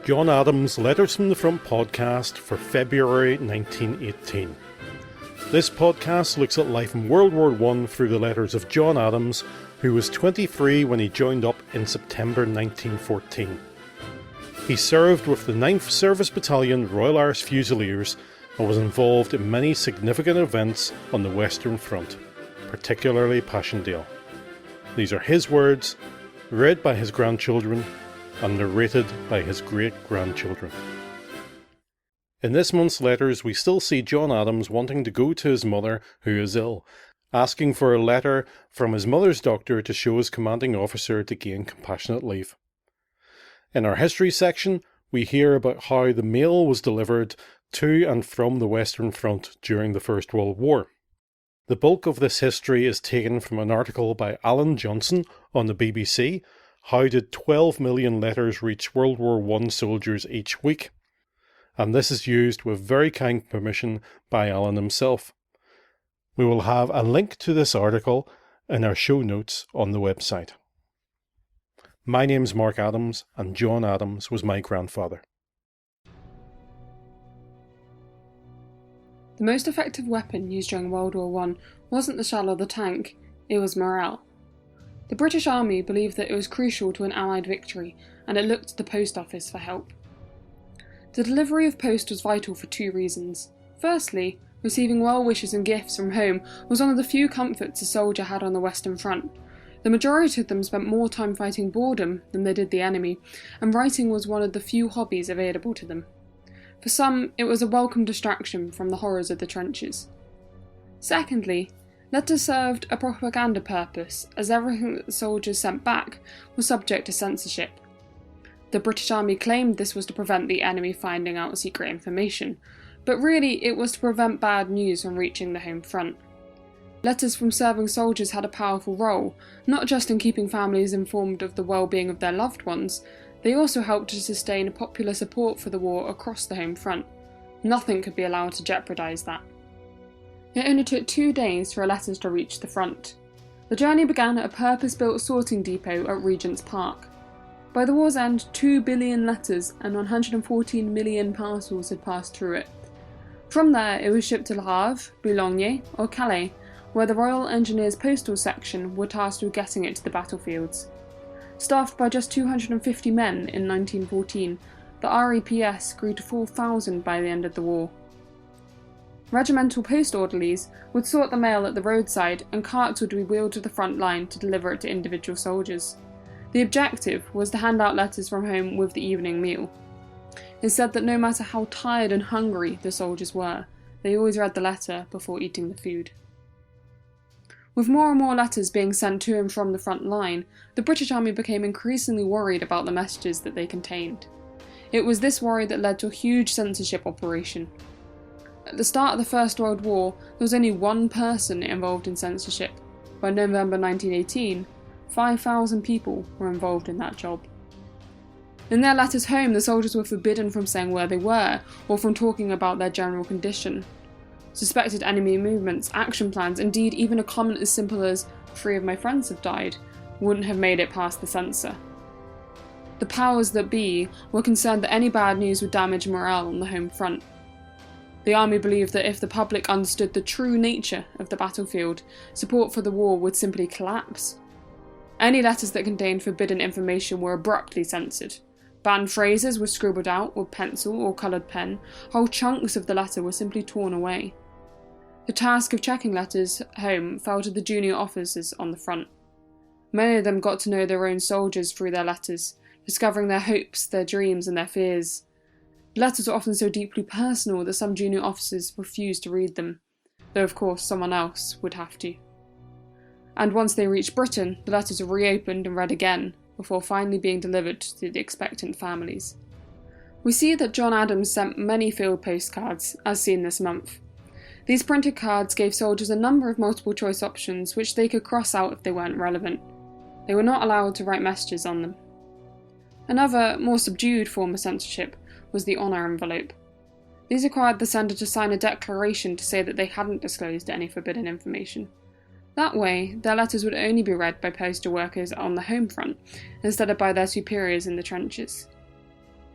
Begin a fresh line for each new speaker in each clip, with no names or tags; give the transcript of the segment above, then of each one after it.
John Adams' Letters from the Front podcast for February 1918. This podcast looks at life in World War I through the letters of John Adams, who was 23 when he joined up in September 1914. He served with the 9th Service Battalion Royal Irish Fusiliers and was involved in many significant events on the Western Front, particularly Passchendaele. These are his words, read by his grandchildren and narrated by his great-grandchildren. In this month's letters, we still see John Adams wanting to go to his mother, who is ill, asking for a letter from his mother's doctor to show his commanding officer to gain compassionate leave. In our history section, we hear about how the mail was delivered to and from the Western Front during the First World War. The bulk of this history is taken from an article by Alan Johnson on the BBC, How Did 12 Million Letters Reach World War I Soldiers Each Week? And this is used with very kind permission by Alan himself. We will have a link to this article in our show notes on the website. My name's Mark Adams, and John Adams was my grandfather.
The most effective weapon used during World War I wasn't the shell or the tank, it was morale. The British Army believed that it was crucial to an Allied victory, and it looked to the post office for help. The delivery of post was vital for two reasons. Firstly, receiving well wishes and gifts from home was one of the few comforts a soldier had on the Western Front. The majority of them spent more time fighting boredom than they did the enemy, and writing was one of the few hobbies available to them. For some, it was a welcome distraction from the horrors of the trenches. Secondly, letters served a propaganda purpose, as everything that the soldiers sent back was subject to censorship. The British Army claimed this was to prevent the enemy finding out secret information, but really it was to prevent bad news from reaching the home front. Letters from serving soldiers had a powerful role, not just in keeping families informed of the well-being of their loved ones, they also helped to sustain popular support for the war across the home front. Nothing could be allowed to jeopardise that. It only took 2 days for letters to reach the front. The journey began at a purpose-built sorting depot at Regent's Park. By the war's end, 2 billion letters and 114 million parcels had passed through it. From there, it was shipped to Le Havre, Boulogne, or Calais, where the Royal Engineers Postal Section were tasked with getting it to the battlefields. Staffed by just 250 men in 1914, the REPS grew to 4,000 by the end of the war. Regimental post orderlies would sort the mail at the roadside, and carts would be wheeled to the front line to deliver it to individual soldiers. The objective was to hand out letters from home with the evening meal. It said that no matter how tired and hungry the soldiers were, they always read the letter before eating the food. With more and more letters being sent to and from the front line, the British Army became increasingly worried about the messages that they contained. It was this worry that led to a huge censorship operation. At the start of the First World War, there was only one person involved in censorship. By November 1918, 5,000 people were involved in that job. In their letters home, the soldiers were forbidden from saying where they were, or from talking about their general condition. Suspected enemy movements, action plans, indeed even a comment as simple as, 3 of my friends have died, wouldn't have made it past the censor. The powers that be were concerned that any bad news would damage morale on the home front. The army believed that if the public understood the true nature of the battlefield, support for the war would simply collapse. Any letters that contained forbidden information were abruptly censored. Banned phrases were scribbled out with pencil or coloured pen. Whole chunks of the letter were simply torn away. The task of checking letters home fell to the junior officers on the front. Many of them got to know their own soldiers through their letters, discovering their hopes, their dreams and their fears. The letters were often so deeply personal that some junior officers refused to read them, though of course someone else would have to. And once they reached Britain, the letters were reopened and read again, before finally being delivered to the expectant families. We see that John Adams sent many field postcards, as seen this month. These printed cards gave soldiers a number of multiple choice options which they could cross out if they weren't relevant. They were not allowed to write messages on them. Another, more subdued form of censorship was the honour envelope. These required the sender to sign a declaration to say that they hadn't disclosed any forbidden information. That way, their letters would only be read by postal workers on the home front, instead of by their superiors in the trenches.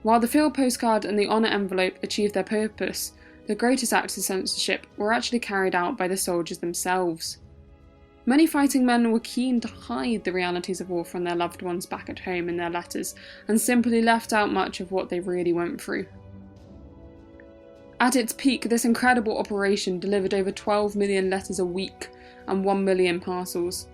While the field postcard and the honour envelope achieved their purpose, the greatest acts of censorship were actually carried out by the soldiers themselves. Many fighting men were keen to hide the realities of war from their loved ones back at home in their letters, and simply left out much of what they really went through. At its peak, this incredible operation delivered over 12 million letters a week and 1 million parcels.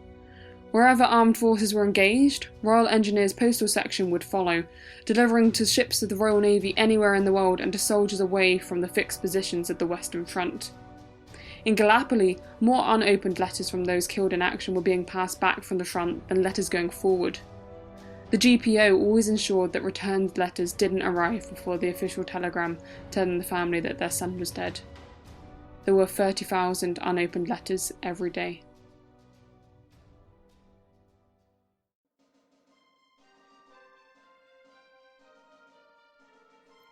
Wherever armed forces were engaged, Royal Engineers Postal Section would follow, delivering to ships of the Royal Navy anywhere in the world and to soldiers away from the fixed positions at the Western Front. In Gallipoli, more unopened letters from those killed in action were being passed back from the front than letters going forward. The GPO always ensured that returned letters didn't arrive before the official telegram telling the family that their son was dead. There were 30,000 unopened letters every day.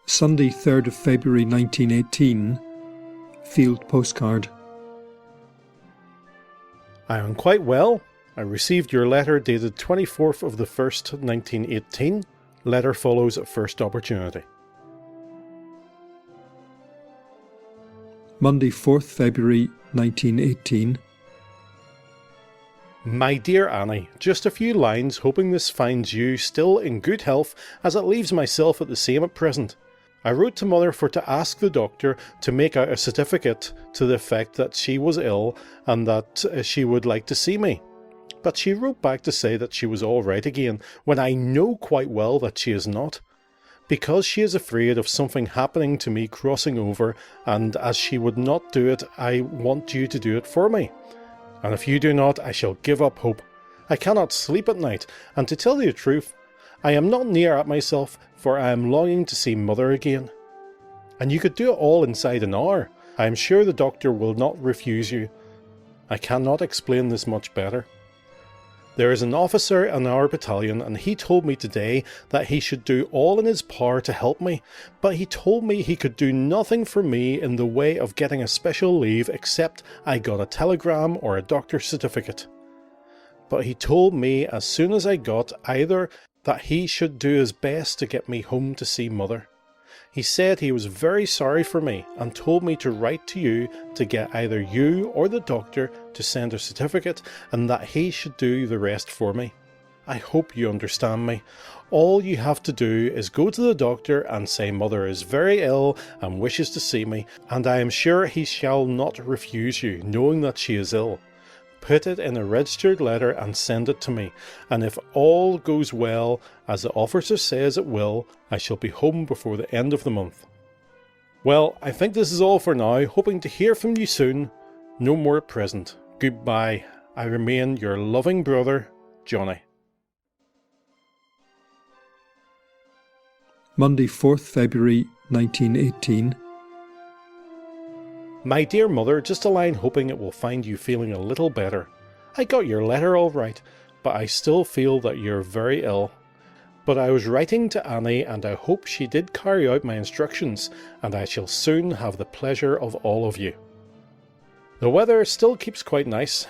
Sunday, 3rd of February 1918, Field Postcard.
I am quite well. I received your letter dated 24th of the 1st, 1918. Letter follows at first opportunity.
Monday, 4th February 1918.
My dear Annie, just a few lines, hoping this finds you still in good health as it leaves myself at the same at present. I wrote to Mother for to ask the doctor to make out a certificate to the effect that she was ill and that she would like to see me. But she wrote back to say that she was all right again, when I know quite well that she is not. Because she is afraid of something happening to me crossing over, and as she would not do it, I want you to do it for me. And if you do not, I shall give up hope. I cannot sleep at night, and to tell you the truth, I am not near at myself, for I am longing to see Mother again. And you could do it all inside an hour. I am sure the doctor will not refuse you. I cannot explain this much better. There is an officer in our battalion, and he told me today that he should do all in his power to help me, but he told me he could do nothing for me in the way of getting a special leave except I got a telegram or a doctor's certificate. But he told me as soon as I got either that he should do his best to get me home to see Mother. He said he was very sorry for me and told me to write to you to get either you or the doctor to send a certificate and that he should do the rest for me. I hope you understand me. All you have to do is go to the doctor and say Mother is very ill and wishes to see me, and I am sure he shall not refuse you, knowing that she is ill. Put it in a registered letter and send it to me, and if all goes well, as the officer says it will, I shall be home before the end of the month. Well, I think this is all for now, hoping to hear from you soon. No more at present. Goodbye. I remain your loving brother, Johnny.
Monday, 4th February 1918.
My dear Mother, just a line hoping it will find you feeling a little better. I got your letter all right, but I still feel that you're very ill. But I was writing to Annie and I hope she did carry out my instructions, and I shall soon have the pleasure of all of you. The weather still keeps quite nice.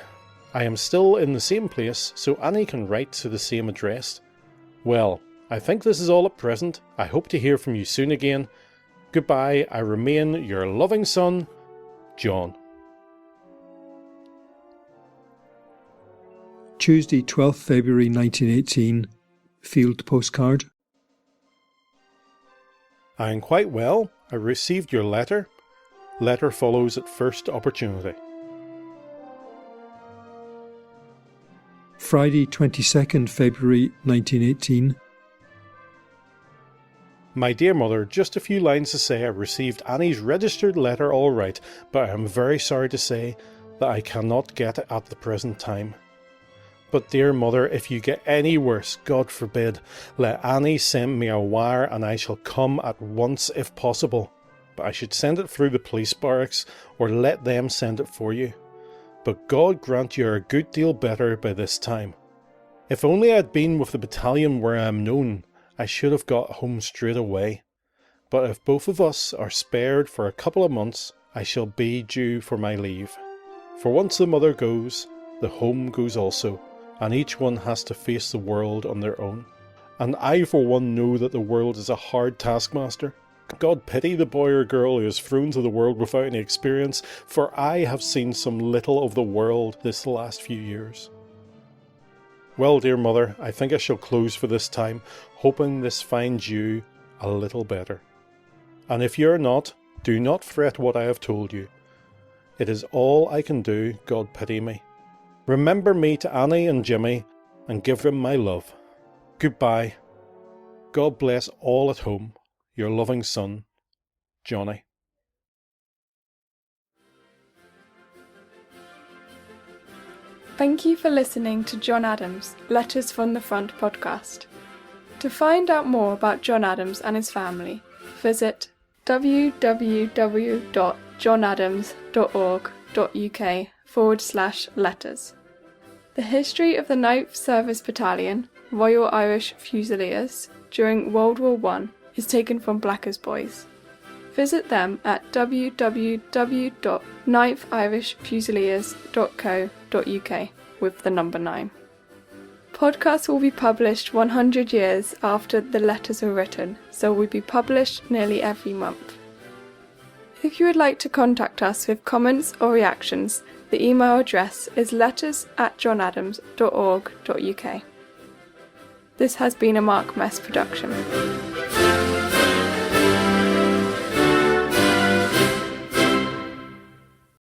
I am still in the same place, so Annie can write to the same address. Well, I think this is all at present. I hope to hear from you soon again. Goodbye, I remain your loving son, John.
Tuesday, 12th February 1918, Field Postcard.
I am quite well. I received your letter. Letter follows at first opportunity.
Friday, 22nd February 1918.
My dear Mother, just a few lines to say I received Annie's registered letter all right, but I am very sorry to say that I cannot get it at the present time. But dear Mother, if you get any worse, God forbid, let Annie send me a wire and I shall come at once if possible. But I should send it through the police barracks or let them send it for you. But God grant you are a good deal better by this time. If only I had been with the battalion where I am known, I should have got home straight away. But if both of us are spared for a couple of months, I shall be due for my leave. For once the mother goes, the home goes also, and each one has to face the world on their own. and I for one know that the world is a hard taskmaster. God pity the boy or girl who is thrown to the world without any experience, for I have seen some little of the world this last few years. Well, dear mother, I think I shall close for this time, hoping this finds you a little better. And if you're not, do not fret what I have told you. It is all I can do, God pity me. Remember me to Annie and Jimmy, and give them my love. Goodbye. God bless all at home. Your loving son, Johnny.
Thank you for listening to John Adams' Letters from the Front podcast. To find out more about John Adams and his family, visit www.johnadams.org.uk/letters. The history of the 9th Service Battalion, Royal Irish Fusiliers, during World War I is taken from Blacker's Boys. Visit them at www.9thirishfusiliers.co.uk with the number 9. Podcasts will be published 100 years after the letters were written, so will be published nearly every month. If you would like to contact us with comments or reactions, the email address is letters@johnadams.org.uk. This has been a Mark Mess production.